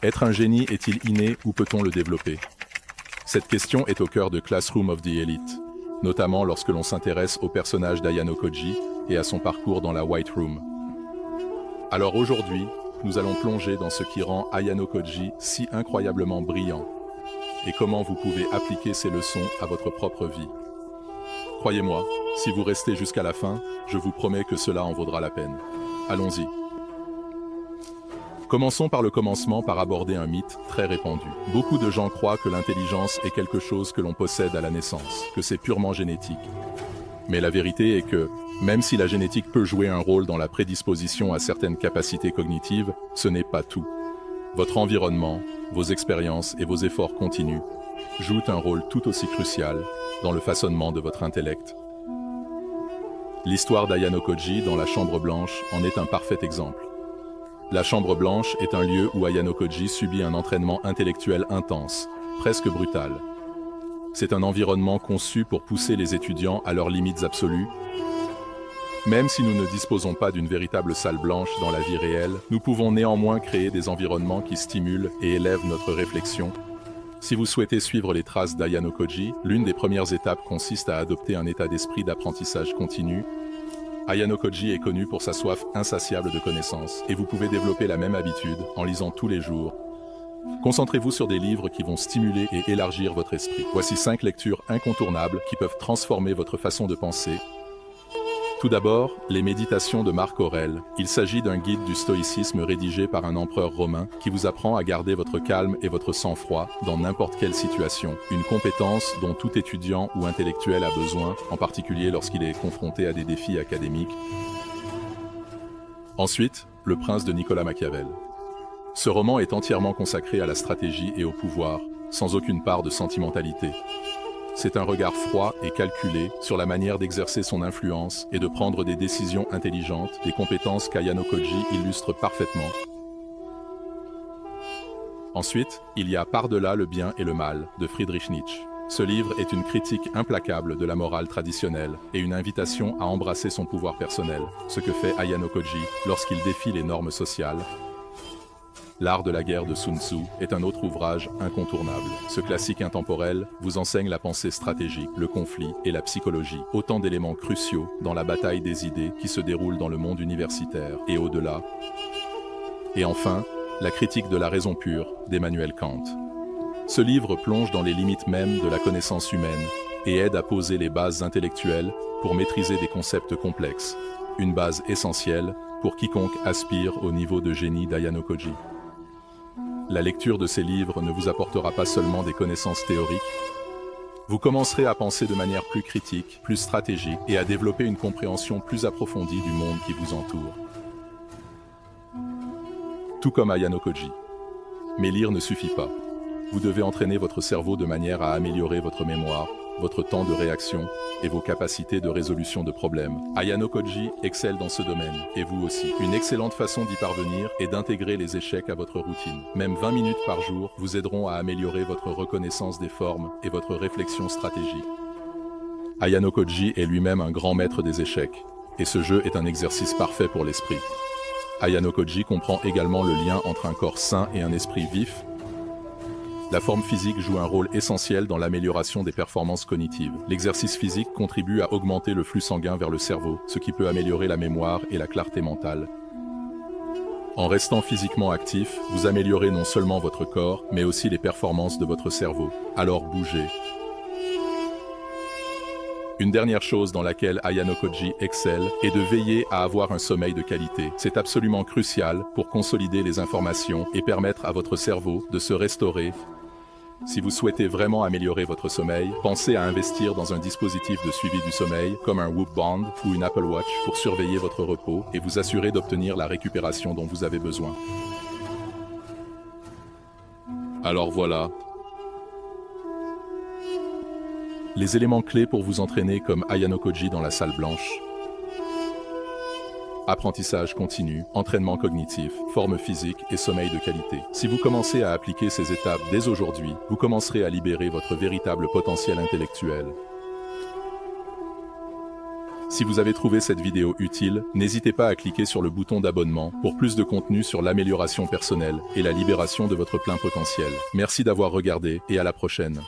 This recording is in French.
Être un génie est-il inné ou peut-on le développer? Cette question est au cœur de Classroom of the Elite, notamment lorsque l'on s'intéresse au personnage d'Ayano Koji et à son parcours dans la White Room. Alors aujourd'hui, nous allons plonger dans ce qui rend Ayano Koji si incroyablement brillant et comment vous pouvez appliquer ces leçons à votre propre vie. Croyez-moi, si vous restez jusqu'à la fin, je vous promets que cela en vaudra la peine. Allons-y. Commençons par le commencement par aborder un mythe très répandu. Beaucoup de gens croient que l'intelligence est quelque chose que l'on possède à la naissance, que c'est purement génétique. Mais la vérité est que, même si la génétique peut jouer un rôle dans la prédisposition à certaines capacités cognitives, ce n'est pas tout. Votre environnement, vos expériences et vos efforts continus jouent un rôle tout aussi crucial dans le façonnement de votre intellect. L'histoire d'Ayano Koji dans la Chambre Blanche en est un parfait exemple. La Chambre Blanche est un lieu où Ayano Koji subit un entraînement intellectuel intense, presque brutal. C'est un environnement conçu pour pousser les étudiants à leurs limites absolues. Même si nous ne disposons pas d'une véritable salle blanche dans la vie réelle, nous pouvons néanmoins créer des environnements qui stimulent et élèvent notre réflexion. Si vous souhaitez suivre les traces d'Ayano Koji, l'une des premières étapes consiste à adopter un état d'esprit d'apprentissage continu. Ayano Koji est connu pour sa soif insatiable de connaissances, et vous pouvez développer la même habitude en lisant tous les jours. Concentrez-vous sur des livres qui vont stimuler et élargir votre esprit. Voici 5 lectures incontournables qui peuvent transformer votre façon de penser. Tout d'abord, les méditations de Marc Aurèle. Il s'agit d'un guide du stoïcisme rédigé par un empereur romain qui vous apprend à garder votre calme et votre sang-froid dans n'importe quelle situation. Une compétence dont tout étudiant ou intellectuel a besoin, en particulier lorsqu'il est confronté à des défis académiques. Ensuite, Le Prince de Nicolas Machiavel. Ce roman est entièrement consacré à la stratégie et au pouvoir, sans aucune part de sentimentalité. C'est un regard froid et calculé sur la manière d'exercer son influence et de prendre des décisions intelligentes, des compétences qu'Ayano Koji illustre parfaitement. Ensuite, il y a Par-delà le bien et le mal de Friedrich Nietzsche. Ce livre est une critique implacable de la morale traditionnelle et une invitation à embrasser son pouvoir personnel, ce que fait Ayano Koji lorsqu'il défie les normes sociales. L'art de la guerre de Sun Tzu est un autre ouvrage incontournable. Ce classique intemporel vous enseigne la pensée stratégique, le conflit et la psychologie, autant d'éléments cruciaux dans la bataille des idées qui se déroule dans le monde universitaire et au-delà. Et enfin, La critique de la raison pure d'Emmanuel Kant. Ce livre plonge dans les limites mêmes de la connaissance humaine et aide à poser les bases intellectuelles pour maîtriser des concepts complexes, une base essentielle pour quiconque aspire au niveau de génie d'Ayano Koji. La lecture de ces livres ne vous apportera pas seulement des connaissances théoriques, vous commencerez à penser de manière plus critique, plus stratégique et à développer une compréhension plus approfondie du monde qui vous entoure. Tout comme Ayano Koji. Mais lire ne suffit pas. Vous devez entraîner votre cerveau de manière à améliorer votre mémoire, votre temps de réaction et vos capacités de résolution de problèmes. Ayano Koji excelle dans ce domaine, et vous aussi. Une excellente façon d'y parvenir est d'intégrer les échecs à votre routine. Même 20 minutes par jour vous aideront à améliorer votre reconnaissance des formes et votre réflexion stratégique. Ayano Koji est lui-même un grand maître des échecs, et ce jeu est un exercice parfait pour l'esprit. Ayano Koji comprend également le lien entre un corps sain et un esprit vif. La forme physique joue un rôle essentiel dans l'amélioration des performances cognitives. L'exercice physique contribue à augmenter le flux sanguin vers le cerveau, ce qui peut améliorer la mémoire et la clarté mentale. En restant physiquement actif, vous améliorez non seulement votre corps, mais aussi les performances de votre cerveau. Alors bougez. Une dernière chose dans laquelle Ayano Koji excelle est de veiller à avoir un sommeil de qualité. C'est absolument crucial pour consolider les informations et permettre à votre cerveau de se restaurer. Si vous souhaitez vraiment améliorer votre sommeil, pensez à investir dans un dispositif de suivi du sommeil, comme un Whoop Band ou une Apple Watch, pour surveiller votre repos et vous assurer d'obtenir la récupération dont vous avez besoin. Alors voilà. Les éléments clés pour vous entraîner comme Ayano Koji dans la salle blanche. Apprentissage continu, entraînement cognitif, forme physique et sommeil de qualité. Si vous commencez à appliquer ces étapes dès aujourd'hui, vous commencerez à libérer votre véritable potentiel intellectuel. Si vous avez trouvé cette vidéo utile, n'hésitez pas à cliquer sur le bouton d'abonnement pour plus de contenu sur l'amélioration personnelle et la libération de votre plein potentiel. Merci d'avoir regardé et à la prochaine.